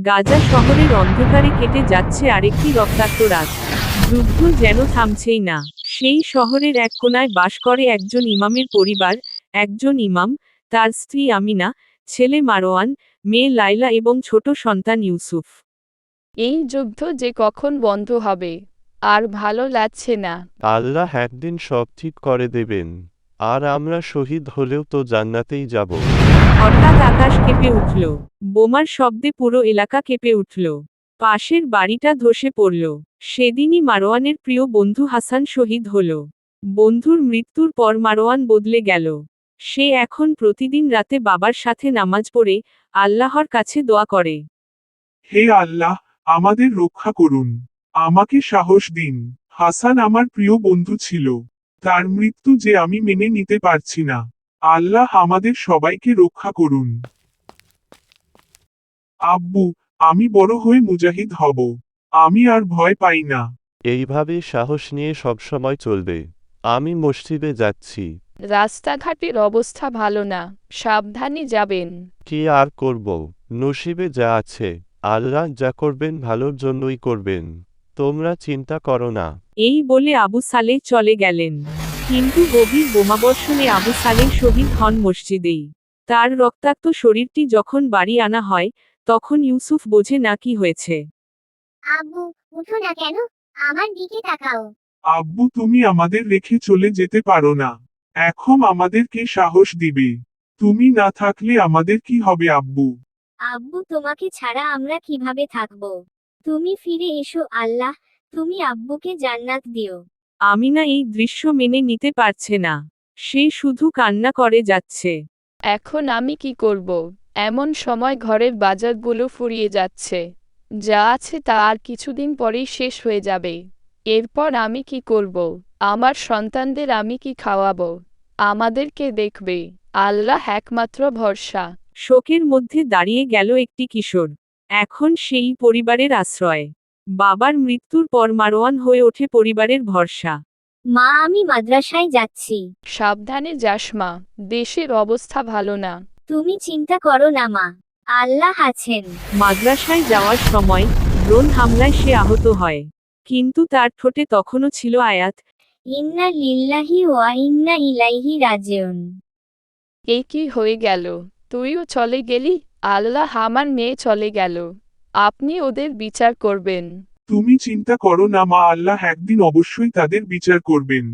গাজা শহরের অন্ধকারে কেটে যাচ্ছে আরেকটি রক্তাক্ত রাত। যুদ্ধ যেন থামছেই না। সেই শহরের এক কোণায় বাস করে একজন ইমামের পরিবার, একজন ইমাম, তার স্ত্রী আমিনা, ছেলে মারওয়ান, মেয়ে লাইলা এবং ছোট সন্তান ইউসুফ। এই যুদ্ধ যে কখন বন্ধ হবে আর ভালো লাগছে না। আল্লাহ একদিন সব ঠিক করে দেবেন, আর আমরা শহীদ হলেও তো জান্নাতেই যাব। হঠাৎ আকাশ কেঁপে উঠল। বোমার শব্দে পুরো এলাকা কেঁপে উঠল। পাশের বাড়িটা ধসে পড়ল। সেদিনই মারওয়ানের প্রিয় বন্ধু হাসান শহীদ হল। বন্ধুর মৃত্যুর পর মারওয়ান বদলে গেল। সে এখন প্রতিদিন রাতে বাবার সাথে নামাজ পড়ে আল্লাহর কাছে দোয়া করে। হে আল্লাহ, আমাদের রক্ষা করুন। আমাকে সাহস দিন। হাসান আমার প্রিয় বন্ধু ছিল। তার মৃত্যু যে আমি মেনে নিতে পারছি না। আল্লাহ আমাদের সবাইকে রক্ষা করুন। আব্বু, আমি বড় হয়ে মুজাহিদ হব। আমি আর ভয় পাই না। এইভাবে সাহস নিয়ে সবসময় চলবে। আমি মসজিদে যাচ্ছি। রাস্তাঘাটের অবস্থা ভালো না, সাবধানে যাবেন। কি আর করব, নসিবে যা আছে, আল্লাহ যা করবেন ভালোর জন্যই করবেন। তোমরা চিন্তা করো না। এই বলে আবু সালেহ চলে গেলেন। কিন্তু গভীর বোমাবর্ষণে আবু সালেহ শহীদ হন মসজিদেই। তার রক্তাক্ত শরীরটি যখন বাড়ি আনা হয়, তখন ইউসুফ বোঝে না কি হয়েছে। আব্বু, উঠো না কেন? আমার দিকে তাকাও। আব্বু, তুমি আমাদের রেখে চলে যেতে পারো না। এখন আমাদেরকে সাহস দিবে। তুমি না থাকলে আমাদের কি হবে আব্বু? আব্বু, তোমাকে ছাড়া আমরা কিভাবে থাকবো? তুমি ফিরে এসো আল্লাহ, তুমি আব্বুকে জান্নাত দিও। আমিনা এই দৃশ্য মেনে নিতে পারছে না। সে শুধু কান্না করে যাচ্ছে। এখন আমি কি করব? এমন সময় ঘরের বাজারগুলো ফুরিয়ে যাচ্ছে। যা আছে তা আর কিছুদিন পরেই শেষ হয়ে যাবে। এরপর আমি কি করব? আমার সন্তানদের আমি কি খাওয়াবো? আমাদেরকে দেখবে? আল্লাহ একমাত্র ভরসা। শোকের মধ্যে দাঁড়িয়ে গেল একটি কিশোর। এখন সেই পরিবারের আশ্রয়। বাবার মৃত্যুর পর মারওয়ান হয়ে ওঠে পরিবারের ভরসা। মা, আমি মাদ্রাসায় যাচ্ছি। সাবধানে যাস মা, দেশের অবস্থা ভালো না। তুমি চিন্তা করো না মা, আল্লাহ আছেন। মাদ্রাসায় যাওয়ার সময় ড্রোন হামলায় সে আহত হয়। কিন্তু তার ঠোঁটে তখনও ছিল আয়াত, ইন্না লিল্লাহি ওয়া ইন্না ইলাইহি রাজিউন। এই কি হয়ে গেল? তুইও চলে গেলি? আল্লাহ আমার মেয়ে চলে গেল। আপনি ওদের বিচার করবেন। তুমি চিন্তা করো না মা, আল্লাহ একদিন অবশ্যই তাদের বিচার করবেন।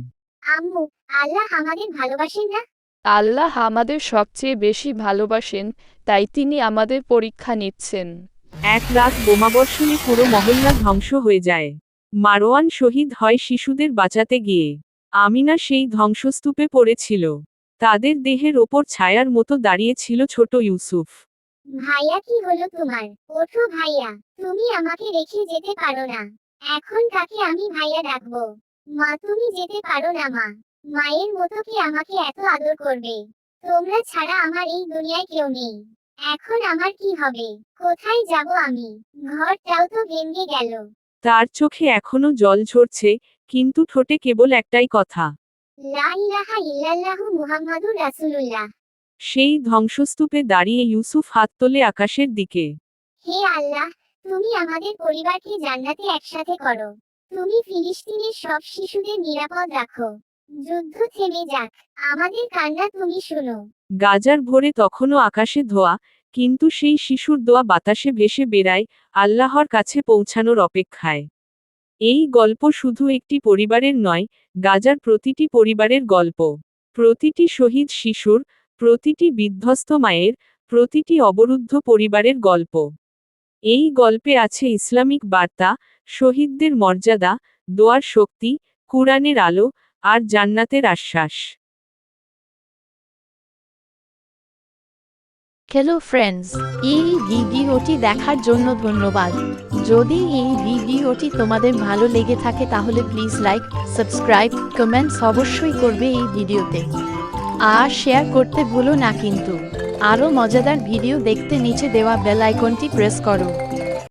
আম্মু, আল্লাহ আমাদের ভালোবাসেন না? আল্লাহ আমাদের সবচেয়ে বেশি ভালোবাসেন, তাই তিনি আমাদের পরীক্ষা নিচ্ছেন। এক রাত বোমাবর্ষণে পুরো মহল্লা ধ্বংস হয়ে যায়। মারওয়ান শহীদ হয় শিশুদের বাঁচাতে গিয়ে। আমিনা সেই ধ্বংসস্তূপে পড়েছিল। তাদের দেহের ওপর ছায়ার মতো দাঁড়িয়ে ছিল ছোট ইউসুফ। ভাইয়া, কি হলো তোমার? ওঠো ভাইয়া, তুমি আমাকে রেখে যেতে পারো না। এখন কাকে আমি ভাইয়া ডাকবো? মা, তুমি যেতে পারো না মা। মায়ের মতো কি আমাকে এত আদর করবে? তোমরা ছাড়া আমার এই দুনিয়ায় কেউ নেই। এখন আমার কি হবে? কোথায় যাব আমি? ঘরটাও তো ভেঙে গেল। তার চোখে এখনো জল ঝরছে, কিন্তু ঠোঁটে কেবল একটাই কথা। লা ইলাহা ইল্লাল্লাহু মুহাম্মাদুর রাসূলুল্লাহ। সেই ধ্বংসস্তূপে দাঁড়িয়ে ইউসুফ হাত তোলে আকাশের দিকে। হে আল্লাহ, তুমি আমাদের পরিবারকে জান্নাতে একসাথে করো। তুমি ফিলিস্তিনের সব শিশুদের নিরাপদ রাখো। যুদ্ধ থেমে যাক, আমাদের কান্না তুমি শুনো। গাজার ভোরে তখনও আকাশে ধোয়া, কিন্তু সেই শিশুর দোয়া বাতাসে ভেসে বেড়ায়, আল্লাহর কাছে পৌঁছানোর অপেক্ষায়। এই গল্প শুধু একটি পরিবারের নয়, গাজার প্রতিটি পরিবারের গল্প। প্রতিটি শহীদ শিশুর, প্রতিটি বিধ্বস্ত মায়ের, প্রতিটি অবরুদ্ধ পরিবারের গল্প। এই গল্পে আছে ইসলামিক বার্তা, শহীদদের মর্যাদা, দোয়ার শক্তি, কুরআনের আলো, আর জান্নাতের আশ্বাস। হ্যালো ফ্রেন্ডস, এই ভিডিওটি দেখার জন্য ধন্যবাদ। যদি এই ভিডিওটি তোমাদের ভালো লেগে থাকে তাহলে প্লিজ লাইক, সাবস্ক্রাইব, কমেন্টস অবশ্যই করবে এই ভিডিওতে। আর শেয়ার করতে ভুলো না কিন্তু। আরও মজাদার ভিডিও দেখতে নিচে দেওয়া বেল আইকনটি প্রেস করো।